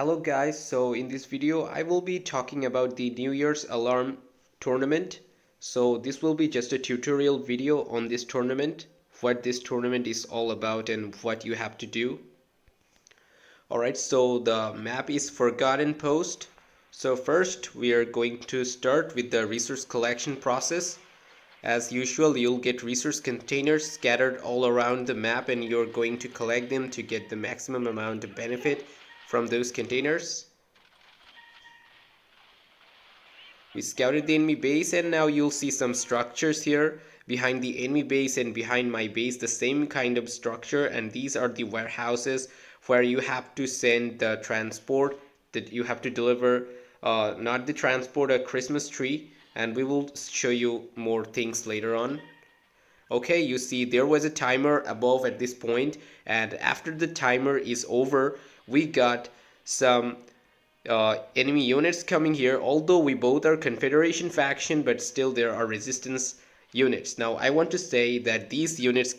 Hello guys, so in this video I will be talking about the New Year's Alarm tournament. So this will be just a tutorial video on this tournament, what this tournament is all about and what you have to do. Alright, so the map is Forgotten Post. So first we are going to start with the resource collection process. As usual, you'll get resource containers scattered all around the map and you're going to collect them to get the maximum amount of benefit from those containers. We scouted the enemy base and now you'll see some structures here behind the enemy base and behind my base, the same kind of structure, and these are the warehouses where you have to send the transport that you have to deliver, not the transport, a Christmas tree, and we will show you more things later on. Okay, you see there was a timer above at this point, and after the timer is over we got some enemy units coming here. Although we both are Confederation faction, but still there are resistance units. Now I want to say that these units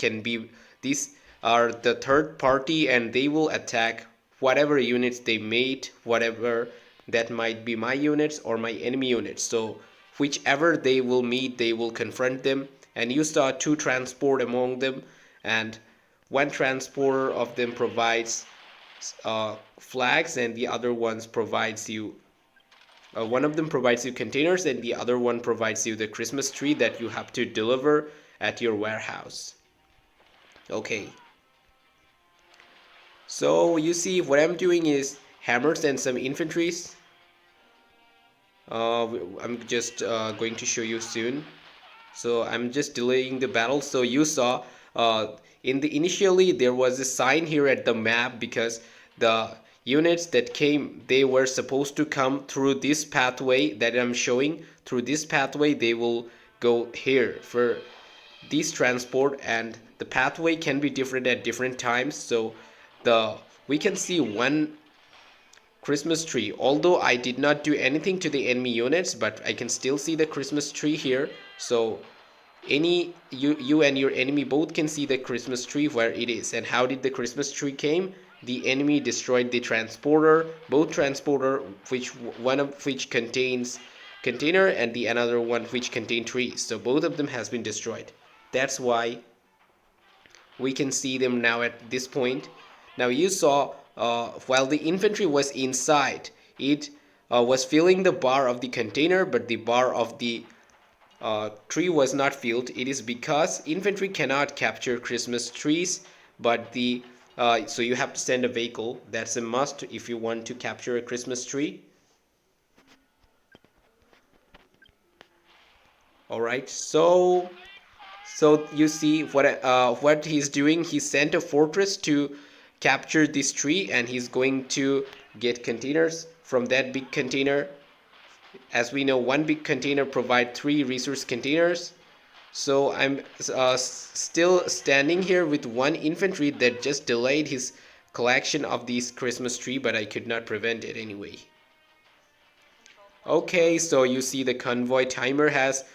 these are the third party and they will attack whatever units they mate, whatever that might be my units or my enemy units. So whichever they will meet, they will confront them, and you saw two transport among them, and one transporter of them provides flags and the other ones provides you one of them provides you containers and the other one provides you the Christmas tree that you have to deliver at your warehouse. Okay, so you see what I'm doing is hammers and some infantries. I'm just going to show you soon. So I'm just delaying the battle. So you saw initially there was a sign here at the map because the units that came, they were supposed to come through this pathway that I'm showing. Through this pathway they will go here for these transport, and the pathway can be different at different times. So we can see one Christmas tree. Although I did not do anything to the enemy units, but I can still see the Christmas tree here. So you and your enemy both can see the Christmas tree where it is. And how did the Christmas tree came? The enemy destroyed the transporter, both transporter, which one of which contains container and the another one which contain trees. So both of them has been destroyed. That's why we can see them now at this point. Now you saw while the infantry was inside, it was filling the bar of the container, but the bar of the tree was not filled. It is because infantry cannot capture Christmas trees, but so you have to send a vehicle. That's a must if you want to capture a Christmas tree. All right, so you see what he's doing. He sent a fortress to capture this tree, and he's going to get containers from that big container. As we know, one big container provide 3 resource containers. So I'm still standing here with one infantry that just delayed his collection of these Christmas tree, but I could not prevent it anyway. Okay, so you see the convoy timer has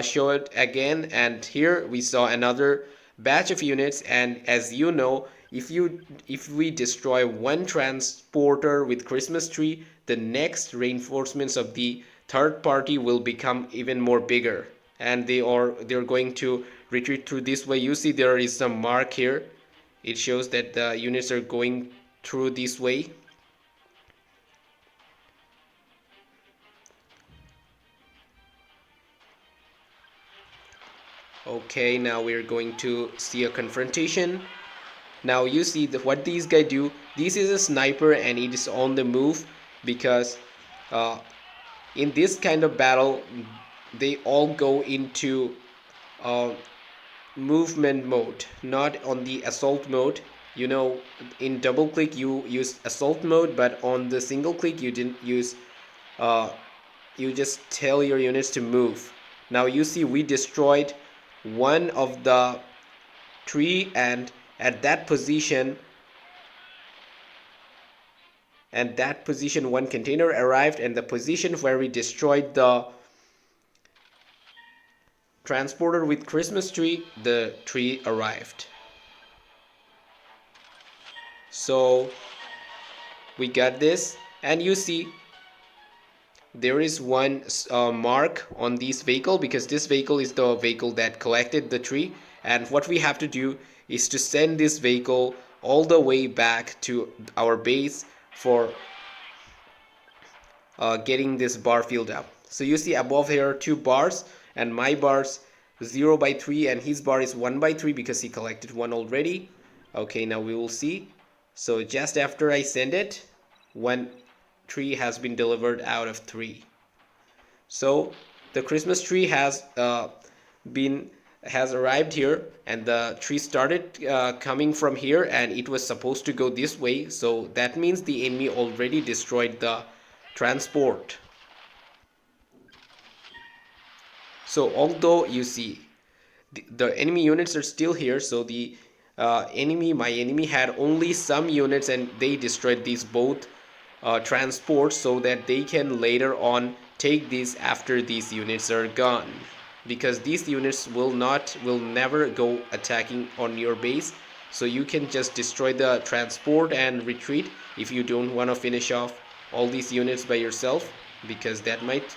showed again, and here we saw another batch of units. And as you know, if we destroy one transporter with Christmas tree, the next reinforcements of the third party will become even more bigger, and they're going to retreat through this way. You see there is some mark here. It shows that the units are going through this way. Okay, now we're going to see a confrontation. Now you see what these guys do. This is a sniper and it is on the move because in this kind of battle they all go into movement mode, not on the assault mode. You know, in double click you use assault mode, but on the single click you didn't use you just tell your units to move. Now you see we destroyed one of the tree, and at that position one container arrived, and the position where we destroyed the transporter with Christmas tree, the tree arrived. So we got this, and you see there is one mark on this vehicle because this vehicle is the vehicle that collected the tree, and what we have to do is to send this vehicle all the way back to our base for getting this bar filled up. So you see above here 2 bars, and my bar's 0 by 3 and his bar is 1 by 3 because he collected one already. Okay, now we will see. So just after I send it, 1 tree has been delivered out of 3. So the Christmas tree been has arrived here, and the tree started coming from here, and it was supposed to go this way. So that means the enemy already destroyed the transport. So although you see the enemy units are still here, so the my enemy had only some units, and they destroyed these both transports so that they can later on take these after these units are gone, because these units will never go attacking on your base. So you can just destroy the transport and retreat if you don't want to finish off all these units by yourself, because that might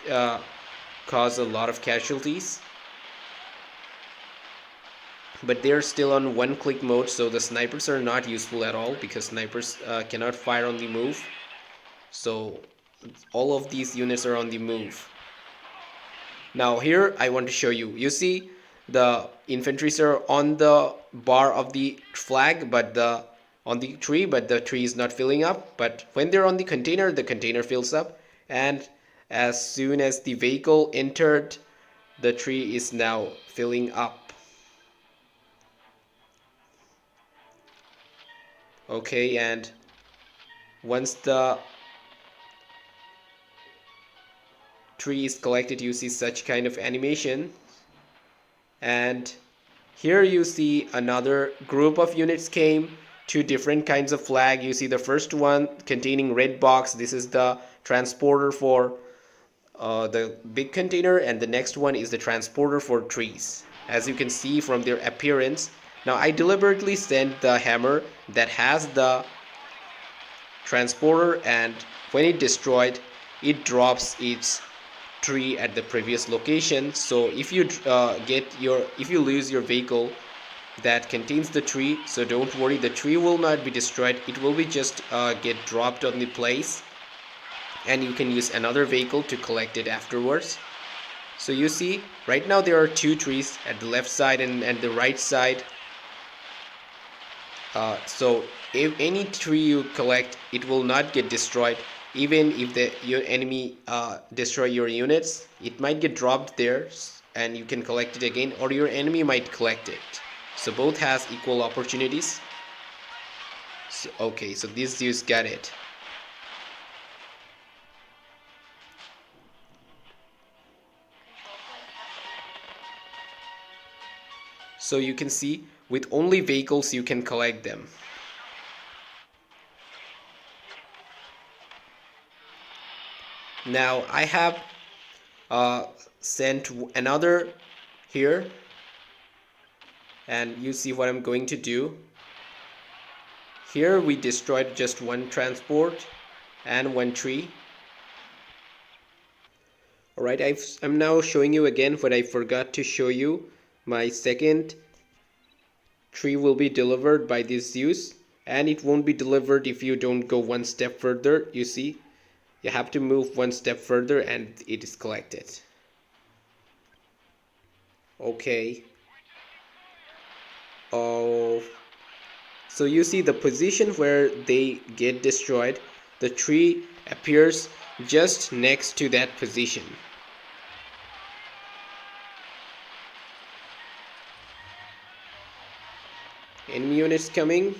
cause a lot of casualties. But they're still on one-click mode, so the snipers are not useful at all because snipers cannot fire on the move. So all of these units are on the move. Now here I want to show you. You see the infantries are on the bar of the flag, but on the tree, but the tree is not filling up. But when they're on the container fills up, and as soon as the vehicle entered, the tree is now filling up. Okay, and once the tree is collected, you see such kind of animation. And here you see another group of units came, 2 different kinds of flag. You see the first one containing red box, this is the transporter for the big container, and the next one is the transporter for trees, as you can see from their appearance. Now I deliberately sent the hammer that has the transporter, and when it destroyed, it drops its tree at the previous location. So if you lose your vehicle that contains the tree, so don't worry, the tree will not be destroyed, it will be just get dropped on the place, and you can use another vehicle to collect it afterwards. So you see right now there are 2 trees at the left side and the right side. So if any tree you collect, it will not get destroyed. Even if your enemy destroy your units, it might get dropped there and you can collect it again, or your enemy might collect it. So both has equal opportunities. So, okay, so these dudes got it. So you can see with only vehicles you can collect them. Now I have sent another here, and you see what I'm going to do. Here we destroyed just 1 transport and 1 tree. Alright, I'm now showing you again what I forgot to show you. My second tree will be delivered by this Zeus, and it won't be delivered if you don't go 1 step further. You see, you have to move 1 step further and it is collected. Okay. Oh, so you see the position where they get destroyed, the tree appears just next to that position. Enemy units coming.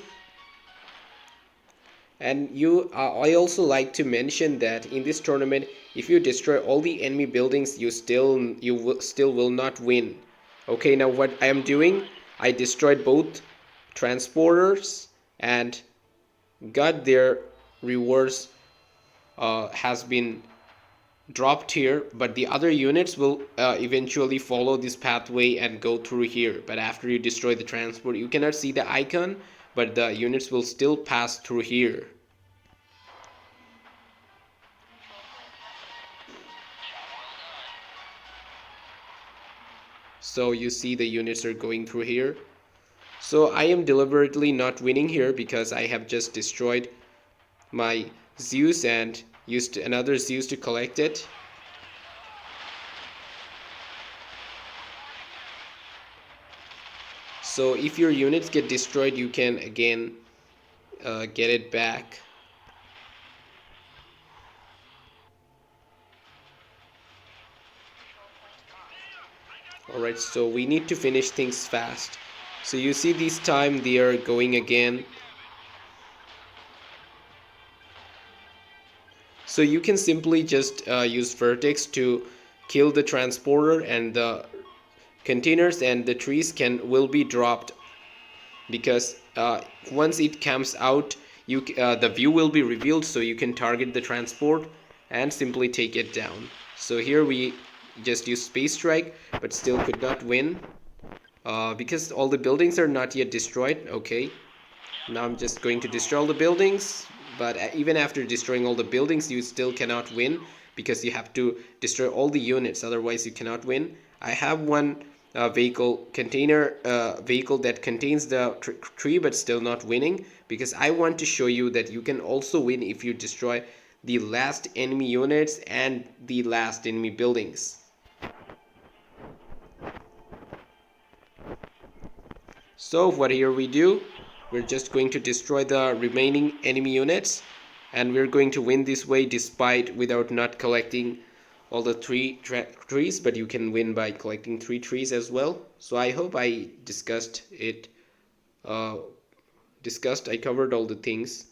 And I also like to mention that in this tournament, if you destroy all the enemy buildings, you still will not win. Okay, now what I am doing, I destroyed both transporters and got their rewards has been dropped here, but the other units will eventually follow this pathway and go through here. But after you destroy the transport, you cannot see the icon, but the units will still pass through here. So you see the units are going through here. So I am deliberately not winning here because I have just destroyed my Zeus and used another Zeus to collect it. So if your units get destroyed, you can again get it back. Alright, so we need to finish things fast. So you see this time they are going again. So you can simply just use vertex to kill the transporter, and the containers and the trees will be dropped, because once it comes out, the view will be revealed, so you can target the transport and simply take it down. So here we just use space strike, but still could not win because all the buildings are not yet destroyed. Okay, now I'm just going to destroy all the buildings, but even after destroying all the buildings, you still cannot win because you have to destroy all the units, otherwise you cannot win. I have one vehicle that contains the tree, but still not winning, because I want to show you that you can also win if you destroy the last enemy units and the last enemy buildings. So what here we do, we're just going to destroy the remaining enemy units, and we're going to win this way without not collecting all the trees, but you can win by collecting 3 trees as well. So I hope I I covered all the things.